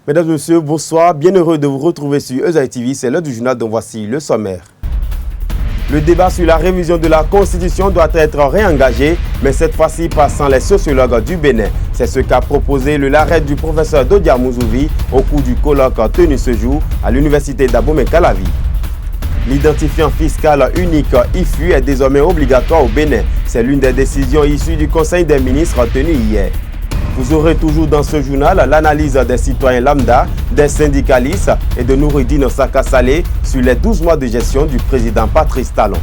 Mesdames et messieurs, bonsoir. Bien heureux de vous retrouver sur EZAI TV. C'est l'heure du journal dont voici le sommaire. Le débat sur la révision de la Constitution doit être réengagé, mais cette fois-ci passant les sociologues du Bénin. C'est ce qu'a proposé le LARED du professeur Dodia Mouzouvi au cours du colloque tenu ce jour à l'université d'Abomey-Calavi. L'identifiant fiscal unique IFU est désormais obligatoire au Bénin. C'est l'une des décisions issues du Conseil des ministres tenu hier. Vous aurez toujours dans ce journal l'analyse des citoyens lambda, des syndicalistes et de Noureddine Saka Saleh sur les 12 mois de gestion du président Patrice Talon.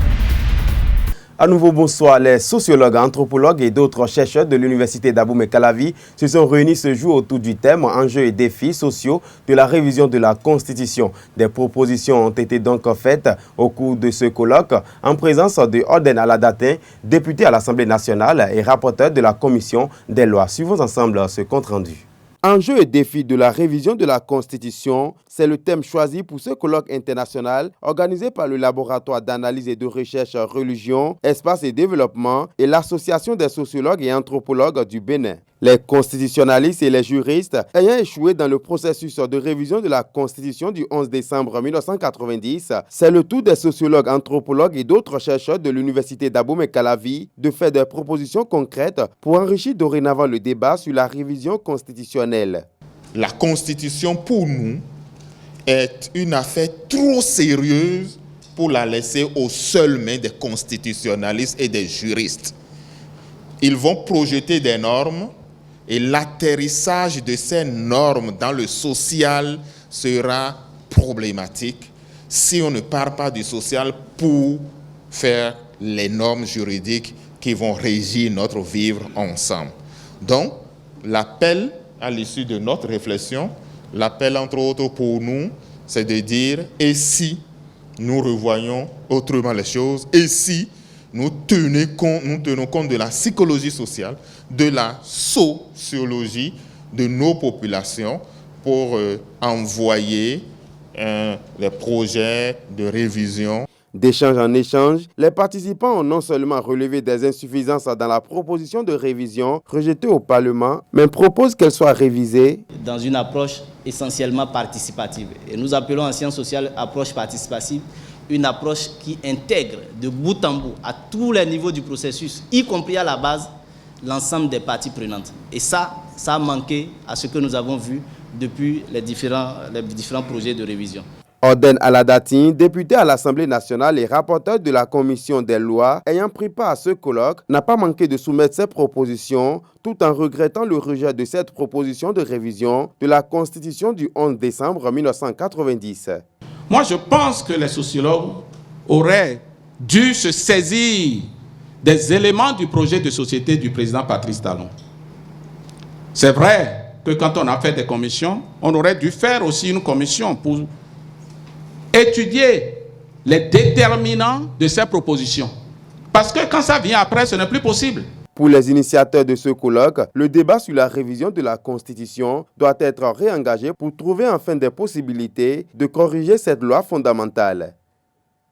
À nouveau, bonsoir. Les sociologues, anthropologues et d'autres chercheurs de l'université d'Abomey-Calavi se sont réunis ce jour autour du thème enjeux et défis sociaux de la révision de la Constitution. Des propositions ont été donc faites au cours de ce colloque en présence de Oden Aladatin, député à l'Assemblée nationale et rapporteur de la commission des lois. Suivons ensemble ce compte-rendu. Enjeux et défis de la révision de la Constitution, c'est le thème choisi pour ce colloque international organisé par le laboratoire d'analyse et de recherche religion, espace et développement et l'association des sociologues et anthropologues du Bénin. Les constitutionnalistes et les juristes ayant échoué dans le processus de révision de la Constitution du 11 décembre 1990, c'est le tour des sociologues, anthropologues et d'autres chercheurs de l'université d'Abomey-Calavi de faire des propositions concrètes pour enrichir dorénavant le débat sur la révision constitutionnelle. La Constitution, pour nous, est une affaire trop sérieuse pour la laisser aux seules mains des constitutionnalistes et des juristes. Ils vont projeter des normes et l'atterrissage de ces normes dans le social sera problématique si on ne part pas du social pour faire les normes juridiques qui vont régir notre vivre ensemble. Donc, l'appel à l'issue de notre réflexion, l'appel entre autres pour nous, c'est de dire « et si nous revoyons autrement les choses, et si nous tenons compte de la psychologie sociale, de la sociologie de nos populations pour envoyer les projets de révision. » D'échange en échange, les participants ont non seulement relevé des insuffisances dans la proposition de révision rejetée au Parlement, mais proposent qu'elle soit révisée dans une approche essentiellement participative. Et nous appelons en sciences sociales approche participative, une approche qui intègre de bout en bout, à tous les niveaux du processus, y compris à la base, l'ensemble des parties prenantes. Et ça a manqué à ce que nous avons vu depuis les différents projets de révision. Oden Aladatin, député à l'Assemblée nationale et rapporteur de la commission des lois, ayant pris part à ce colloque, n'a pas manqué de soumettre ses propositions tout en regrettant le rejet de cette proposition de révision de la Constitution du 11 décembre 1990. Moi, je pense que les sociologues auraient dû se saisir des éléments du projet de société du président Patrice Talon. C'est vrai que quand on a fait des commissions, on aurait dû faire aussi une commission pour étudier les déterminants de ces propositions. Parce que quand ça vient après, ce n'est plus possible. Pour les initiateurs de ce colloque, le débat sur la révision de la Constitution doit être réengagé pour trouver enfin des possibilités de corriger cette loi fondamentale.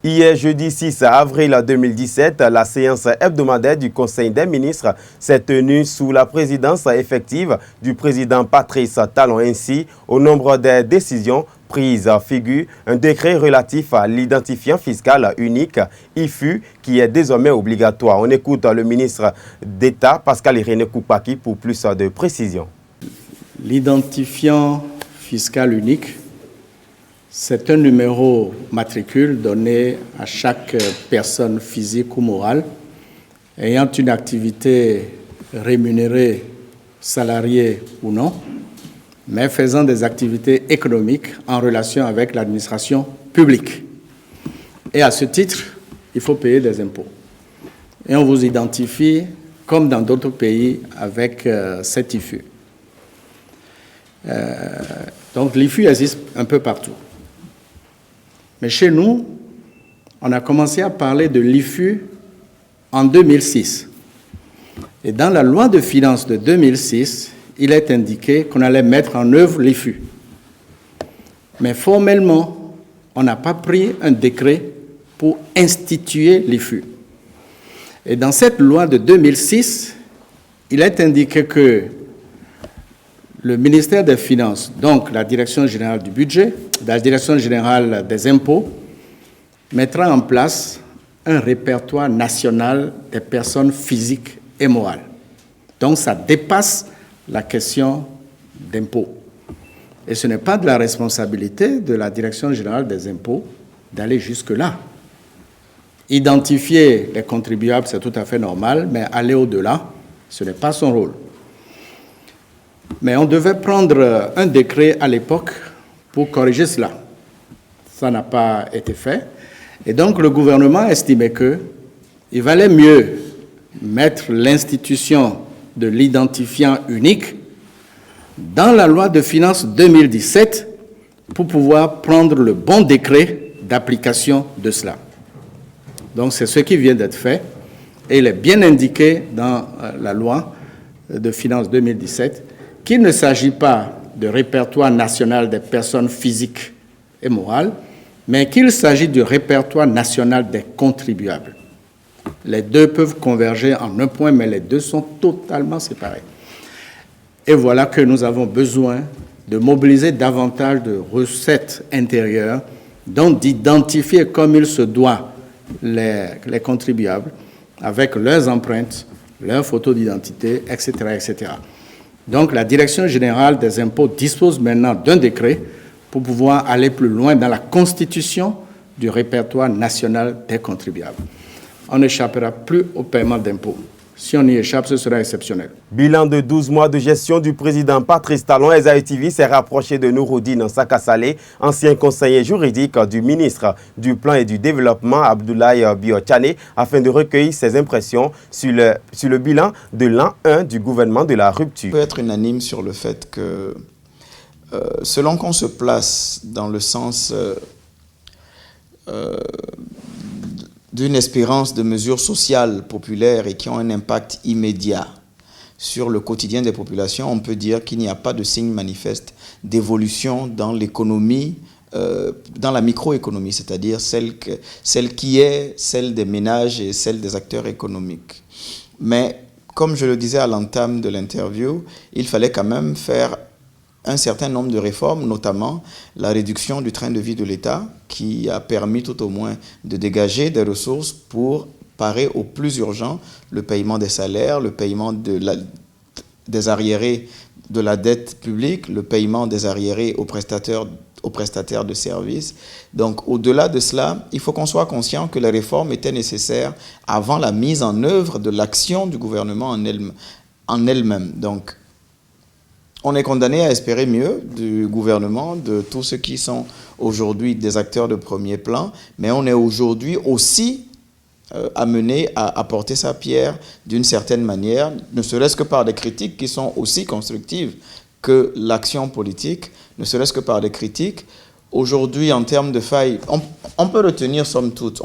Hier, jeudi 6 avril 2017, la séance hebdomadaire du Conseil des ministres s'est tenue sous la présidence effective du président Patrice Talon. Ainsi, au nombre des décisions prises figure un décret relatif à l'identifiant fiscal unique IFU qui est désormais obligatoire. On écoute le ministre d'État Pascal Irénée Koupaki pour plus de précisions. L'identifiant fiscal unique, c'est un numéro matricule donné à chaque personne physique ou morale ayant une activité rémunérée, salariée ou non, mais faisant des activités économiques en relation avec l'administration publique. Et à ce titre, il faut payer des impôts. Et on vous identifie, comme dans d'autres pays, avec cet IFU. Donc l'IFU existe un peu partout. Mais chez nous, on a commencé à parler de l'IFU en 2006. Et dans la loi de finances de 2006, il est indiqué qu'on allait mettre en œuvre l'IFU. Mais formellement, on n'a pas pris un décret pour instituer l'IFU. Et dans cette loi de 2006, il est indiqué que le ministère des Finances, donc la Direction générale du budget, la Direction générale des impôts, mettra en place un répertoire national des personnes physiques et morales. Donc ça dépasse la question d'impôts. Et ce n'est pas de la responsabilité de la Direction générale des impôts d'aller jusque-là. Identifier les contribuables, c'est tout à fait normal, mais aller au-delà, ce n'est pas son rôle. Mais on devait prendre un décret à l'époque pour corriger cela. Ça n'a pas été fait. Et donc le gouvernement estimait qu'il valait mieux mettre l'institution de l'identifiant unique dans la loi de finances 2017 pour pouvoir prendre le bon décret d'application de cela. Donc c'est ce qui vient d'être fait et il est bien indiqué dans la loi de finances 2017 qu'il ne s'agit pas de répertoire national des personnes physiques et morales, mais qu'il s'agit du répertoire national des contribuables. Les deux peuvent converger en un point, mais les deux sont totalement séparés. Et voilà que nous avons besoin de mobiliser davantage de recettes intérieures, donc d'identifier comme il se doit les contribuables avec leurs empreintes, leurs photos d'identité, etc., etc. Donc la Direction générale des impôts dispose maintenant d'un décret pour pouvoir aller plus loin dans la constitution du répertoire national des contribuables. On n'échappera plus au paiement d'impôts. Si on y échappe, ce sera exceptionnel. Bilan de 12 mois de gestion du président Patrice Talon, Esaü TV s'est rapproché de Nouroudine Saka Saleh, ancien conseiller juridique du ministre du Plan et du Développement, Abdoulaye Bio-Tchane, afin de recueillir ses impressions sur le bilan de l'an 1 du gouvernement de la rupture. On peut être unanime sur le fait que, selon qu'on se place dans le sens d'une espérance de mesures sociales populaires et qui ont un impact immédiat sur le quotidien des populations, on peut dire qu'il n'y a pas de signe manifeste d'évolution dans l'économie, dans la microéconomie, c'est-à-dire celle qui est celle des ménages et celle des acteurs économiques. Mais comme je le disais à l'entame de l'interview, il fallait quand même faire un certain nombre de réformes, notamment la réduction du train de vie de l'État, qui a permis tout au moins de dégager des ressources pour parer au plus urgent, le paiement des salaires, le paiement des arriérés de la dette publique, le paiement des arriérés aux prestataires de services. Donc au-delà de cela, il faut qu'on soit conscient que les réformes étaient nécessaires avant la mise en œuvre de l'action du gouvernement en elle-même. Donc on est condamné à espérer mieux du gouvernement, de tous ceux qui sont aujourd'hui des acteurs de premier plan, mais on est aujourd'hui aussi amené à apporter sa pierre d'une certaine manière, ne serait-ce que par des critiques qui sont aussi constructives que l'action politique, ne serait-ce que par des critiques. Aujourd'hui, en termes de failles, on peut retenir somme toute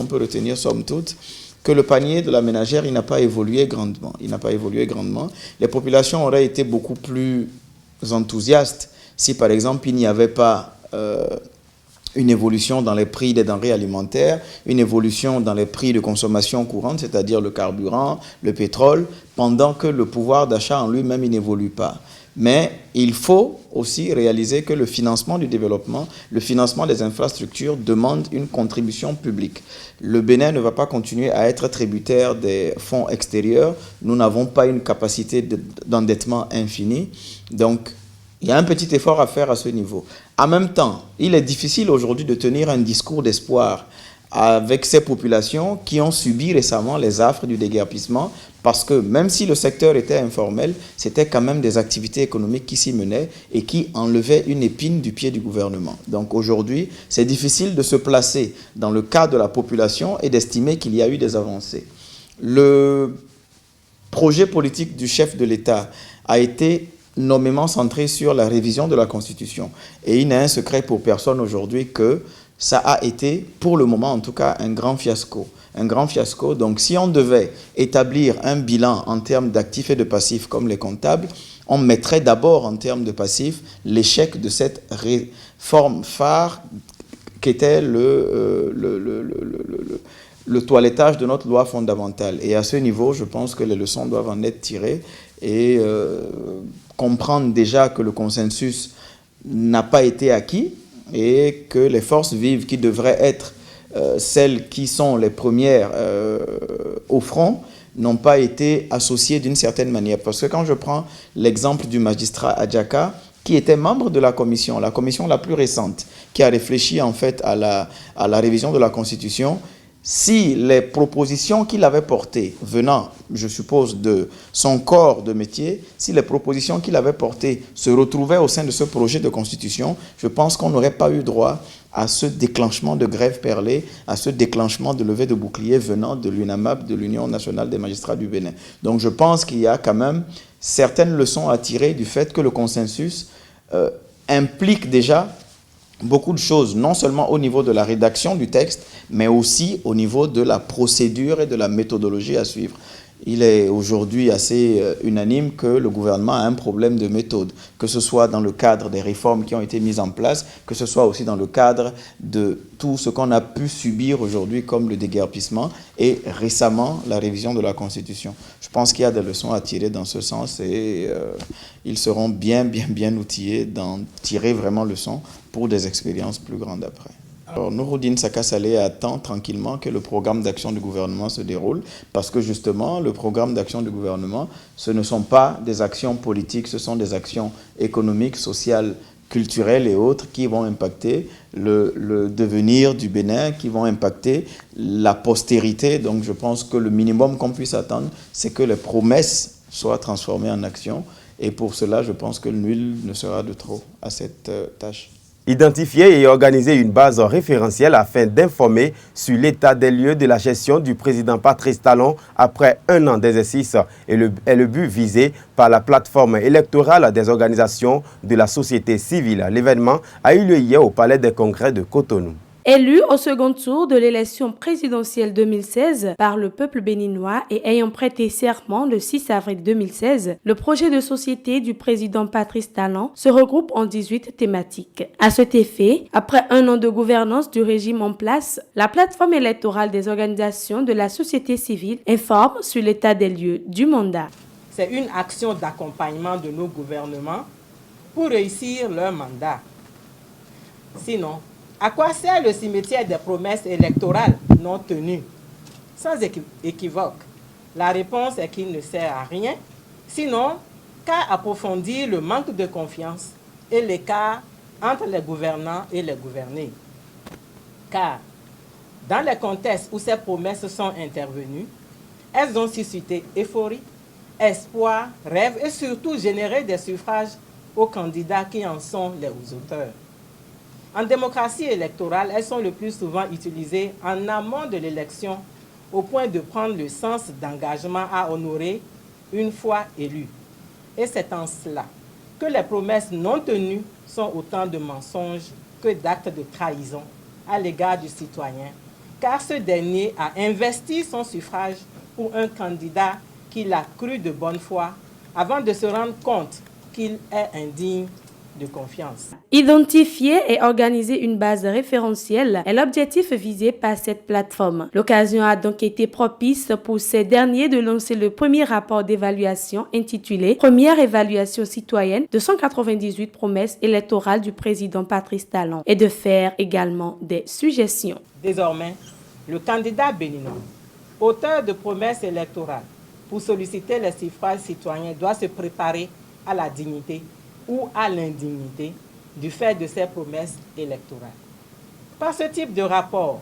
que le panier de la ménagère, il n'a pas évolué grandement. Les populations auraient été beaucoup plus enthousiastes si, par exemple, il n'y avait pas une évolution dans les prix des denrées alimentaires, une évolution dans les prix de consommation courante, c'est-à-dire le carburant, le pétrole, pendant que le pouvoir d'achat en lui-même, il n'évolue pas. Mais il faut aussi réaliser que le financement du développement, le financement des infrastructures demande une contribution publique. Le Bénin ne va pas continuer à être tributaire des fonds extérieurs. Nous n'avons pas une capacité d'endettement infinie. Donc, il y a un petit effort à faire à ce niveau. En même temps, il est difficile aujourd'hui de tenir un discours d'espoir avec ces populations qui ont subi récemment les affres du déguerpissement, parce que même si le secteur était informel, c'était quand même des activités économiques qui s'y menaient et qui enlevaient une épine du pied du gouvernement. Donc aujourd'hui, c'est difficile de se placer dans le cas de la population et d'estimer qu'il y a eu des avancées. Le projet politique du chef de l'État a été nommément centré sur la révision de la Constitution. Et il n'est un secret pour personne aujourd'hui que ça a été, pour le moment en tout cas, un grand fiasco. Un grand fiasco. Donc si on devait établir un bilan en termes d'actifs et de passifs comme les comptables, on mettrait d'abord en termes de passifs l'échec de cette réforme phare qu'était le toilettage de notre loi fondamentale. Et à ce niveau, je pense que les leçons doivent en être tirées et comprendre déjà que le consensus n'a pas été acquis et que les forces vives qui devraient être celles qui sont les premières au front n'ont pas été associées d'une certaine manière. Parce que quand je prends l'exemple du magistrat Adjaka, qui était membre de la commission la plus récente, qui a réfléchi en fait à la révision de la Constitution, si les propositions qu'il avait portées, venant, je suppose, de son corps de métier, si les propositions qu'il avait portées se retrouvaient au sein de ce projet de Constitution, je pense qu'on n'aurait pas eu droit à ce déclenchement de grève perlée, à ce déclenchement de levée de bouclier venant de l'UNAMAP, de l'Union nationale des magistrats du Bénin. Donc je pense qu'il y a quand même certaines leçons à tirer du fait que le consensus implique déjà beaucoup de choses, non seulement au niveau de la rédaction du texte, mais aussi au niveau de la procédure et de la méthodologie à suivre. Il est aujourd'hui assez unanime que le gouvernement a un problème de méthode, que ce soit dans le cadre des réformes qui ont été mises en place, que ce soit aussi dans le cadre de tout ce qu'on a pu subir aujourd'hui comme le déguerpissement et récemment la révision de la Constitution. Je pense qu'il y a des leçons à tirer dans ce sens et ils seront bien outillés d'en tirer vraiment leçon pour des expériences plus grandes après. Alors, Nouroudine Saka Saleh attend tranquillement que le programme d'action du gouvernement se déroule parce que justement, le programme d'action du gouvernement, ce ne sont pas des actions politiques, ce sont des actions économiques, sociales, culturelles et autres qui vont impacter le devenir du Bénin, qui vont impacter la postérité. Donc je pense que le minimum qu'on puisse attendre, c'est que les promesses soient transformées en actions. Et pour cela, je pense que nul ne sera de trop à cette tâche. Identifier et organiser une base référentielle afin d'informer sur l'état des lieux de la gestion du président Patrice Talon après un an d'exercice est le but visé par la plateforme électorale des organisations de la société civile. L'événement a eu lieu hier au Palais des Congrès de Cotonou. Élu au second tour de l'élection présidentielle 2016 par le peuple béninois et ayant prêté serment le 6 avril 2016, le projet de société du président Patrice Talon se regroupe en 18 thématiques. À cet effet, après un an de gouvernance du régime en place, la plateforme électorale des organisations de la société civile informe sur l'état des lieux du mandat. C'est une action d'accompagnement de nos gouvernements pour réussir leur mandat. Sinon, à quoi sert le cimetière des promesses électorales non tenues? Sans équivoque, la réponse est qu'il ne sert à rien, sinon qu'à approfondir le manque de confiance et l'écart entre les gouvernants et les gouvernés. Car, dans les contextes où ces promesses sont intervenues, elles ont suscité euphorie, espoir, rêve et surtout généré des suffrages aux candidats qui en sont les auteurs. En démocratie électorale, elles sont le plus souvent utilisées en amont de l'élection au point de prendre le sens d'engagement à honorer une fois élu. Et c'est en cela que les promesses non tenues sont autant de mensonges que d'actes de trahison à l'égard du citoyen, car ce dernier a investi son suffrage pour un candidat qu'il a cru de bonne foi avant de se rendre compte qu'il est indigne de confiance. Identifier et organiser une base référentielle est l'objectif visé par cette plateforme. L'occasion a donc été propice pour ces derniers de lancer le premier rapport d'évaluation intitulé « Première évaluation citoyenne de 198 promesses électorales du président Patrice Talon » et de faire également des suggestions. Désormais, le candidat béninois, auteur de promesses électorales pour solliciter les suffrages citoyens, doit se préparer à la dignité ou à l'indignité du fait de ces promesses électorales. Par ce type de rapport,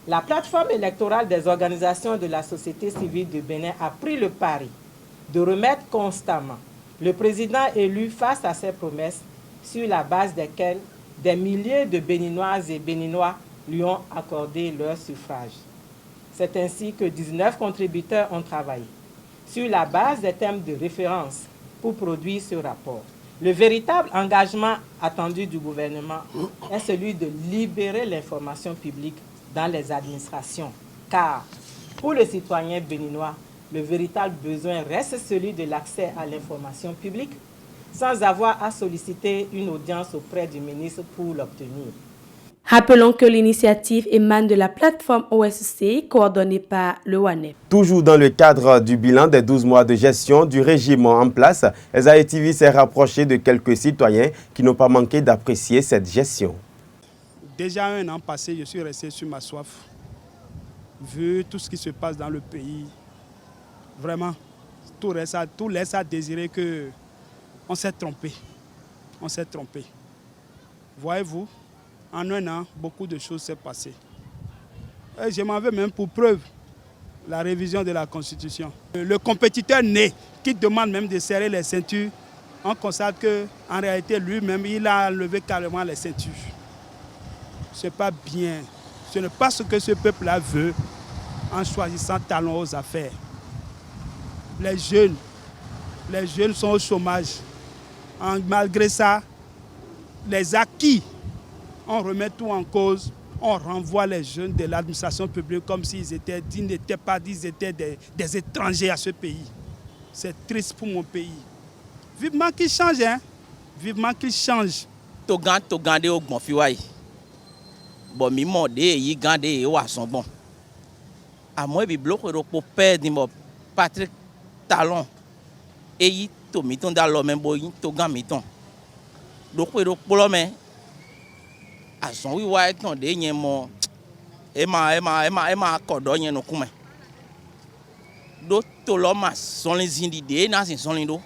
la plateforme électorale des organisations de la société civile du Bénin a pris le pari de remettre constamment le président élu face à ces promesses sur la base desquelles des milliers de Béninoises et Béninois lui ont accordé leur suffrage. C'est ainsi que 19 contributeurs ont travaillé sur la base des thèmes de référence pour produire ce rapport. Le véritable engagement attendu du gouvernement est celui de libérer l'information publique dans les administrations. Car pour le citoyen béninois, le véritable besoin reste celui de l'accès à l'information publique sans avoir à solliciter une audience auprès du ministre pour l'obtenir. Rappelons que l'initiative émane de la plateforme OSC coordonnée par le WANEP. Toujours dans le cadre du bilan des 12 mois de gestion du régime en place, Esaïe TV s'est rapproché de quelques citoyens qui n'ont pas manqué d'apprécier cette gestion. Déjà un an passé, je suis resté sur ma soif. Vu tout ce qui se passe dans le pays, vraiment, tout laisse à désirer qu'on s'est trompé. On s'est trompé. Voyez-vous, en un an, beaucoup de choses s'est passées. Et je m'en veux même pour preuve la révision de la Constitution. Le compétiteur né qui demande même de serrer les ceintures, on constate qu'en réalité, lui-même, il a enlevé carrément les ceintures. Ce n'est pas bien. Ce n'est pas ce que ce peuple-là veut en choisissant Talon aux affaires. Les jeunes sont au chômage. Malgré ça, les acquis, on remet tout en cause. On renvoie les jeunes de l'administration publique comme s'ils étaient des étrangers à ce pays. C'est triste pour mon pays. Vivement qu'il change, hein? Vivement qu'il change. Togande au Gonfiwaï. Bon, mi monde yi gande e wa son bon. A moi bi bloqué pour perdre mo Patrick Talon. E yi to miton da lo men bo yi to gan miton. Do ko polo men. A son wi wa ton de yen mo e ma kodo yen no kuma. Do to lo ma son les zindi de na sin son lindo.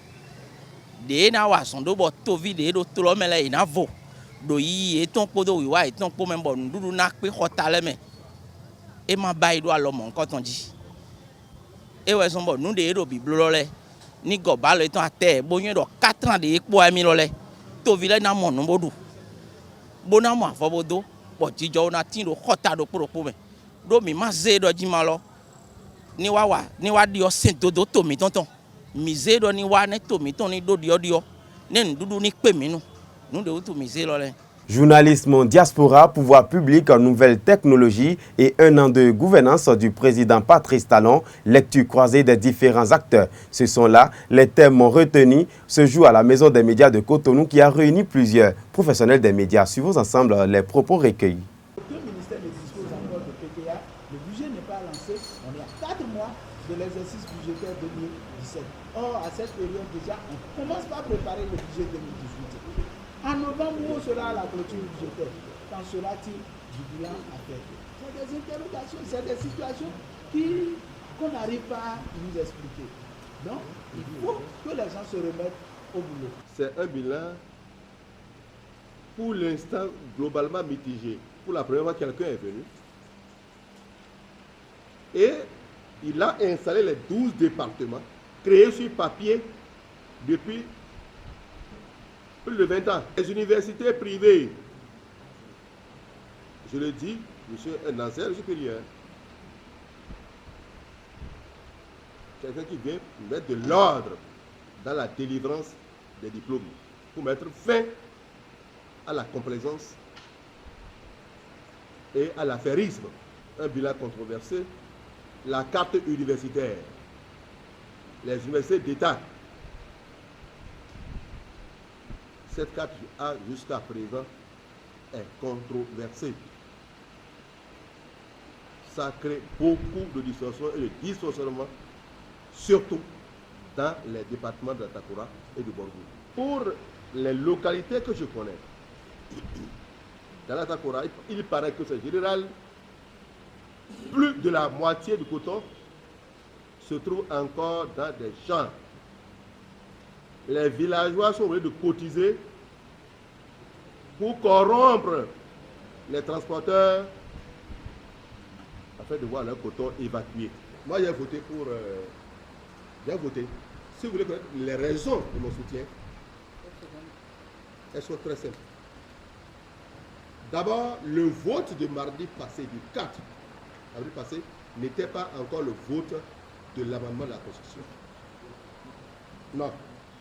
De na wa son do bo to vi de do to lo men le ina vo. Do yi eton podo wi wa eton po men bo ndudu na pe khotale me e ma ba ido alo mon ko ton di e we son bo nu de do biblo lo le ni go ba le ton ate bo yen do 4 ans de epo ami lo le to vi le na mo nu bodu bo na mo afo bodo bo ti jo na tin do khota do po me do mi ma ze do ji ma lo ni wa di o sen do to mi tonton mi ze do ni wa ne to mi ton ni do di o ne ndudu ni pe mi nu. Journalisme, diaspora, pouvoir public, nouvelles technologies et un an de gouvernance du président Patrice Talon, lecture croisée des différents acteurs. Ce sont là les thèmes retenus ce jour à la Maison des médias de Cotonou qui a réuni plusieurs professionnels des médias. Suivons ensemble les propos recueillis. Le ministère ne dispose encore de PTA, le budget n'est pas lancé, on est à 4 mois de l'exercice budgétaire 2017. Or, à cette période déjà, on commence par préparer le budget 2018. En novembre, où sera la clôture budgétaire? Quand sera-t-il du bilan à faire? C'est des interrogations, c'est des situations qu'on n'arrive pas à nous expliquer. Donc, il faut que les gens se remettent au boulot. C'est un bilan, pour l'instant, globalement mitigé. Pour la première fois, quelqu'un est venu. Et il a installé les 12 départements, créés sur papier depuis plus de 20 ans. Les universités privées, je le dis, monsieur un ancien supérieur, quelqu'un qui vient mettre de l'ordre dans la délivrance des diplômes, pour mettre fin à la complaisance et à l'affairisme. Un bilan controversé, la carte universitaire, les universités d'État. Cette carte A jusqu'à présent est controversée. Ça crée beaucoup de distorsions et de dysfonctionnements, surtout dans les départements de la Takora et du Borgou. Pour les localités que je connais, dans la Takora, il paraît que c'est général, plus de la moitié du coton se trouve encore dans des champs. Les villageois sont obligés de cotiser pour corrompre les transporteurs afin de voir leur coton évacué. Moi, j'ai voté pour... j'ai voté. Si vous voulez connaître les raisons de mon soutien, elles sont très simples. D'abord, le vote de mardi passé, du 4 avril passé, n'était pas encore le vote de l'amendement de la Constitution. Non.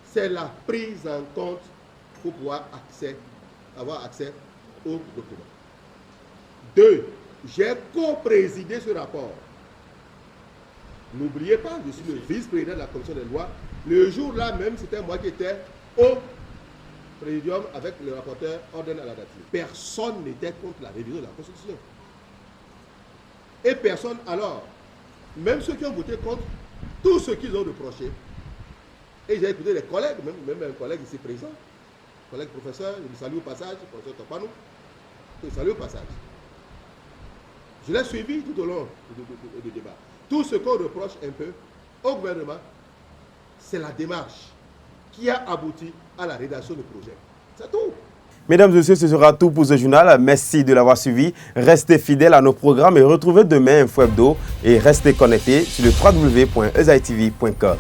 C'est la prise en compte pour pouvoir avoir accès aux documents. 2. J'ai co-présidé ce rapport. N'oubliez pas, je suis le vice-président de la commission des lois. Le jour-là même, c'était moi qui étais au présidium avec le rapporteur ordonne à la date. Personne n'était contre la révision de la Constitution. Et personne alors, même ceux qui ont voté contre, tout ce qu'ils ont reproché, et j'ai écouté les collègues, même un collègue ici présent, collègue professeur, je le salue au passage, professeur Topano, je le salue au passage. Je l'ai suivi tout au long du débat. Tout ce qu'on reproche un peu au gouvernement, c'est la démarche qui a abouti à la rédaction du projet. C'est tout. Mesdames et messieurs, ce sera tout pour ce journal. Merci de l'avoir suivi. Restez fidèles à nos programmes et retrouvez demain Info Hebdo et restez connectés sur le www.ezaitv.com.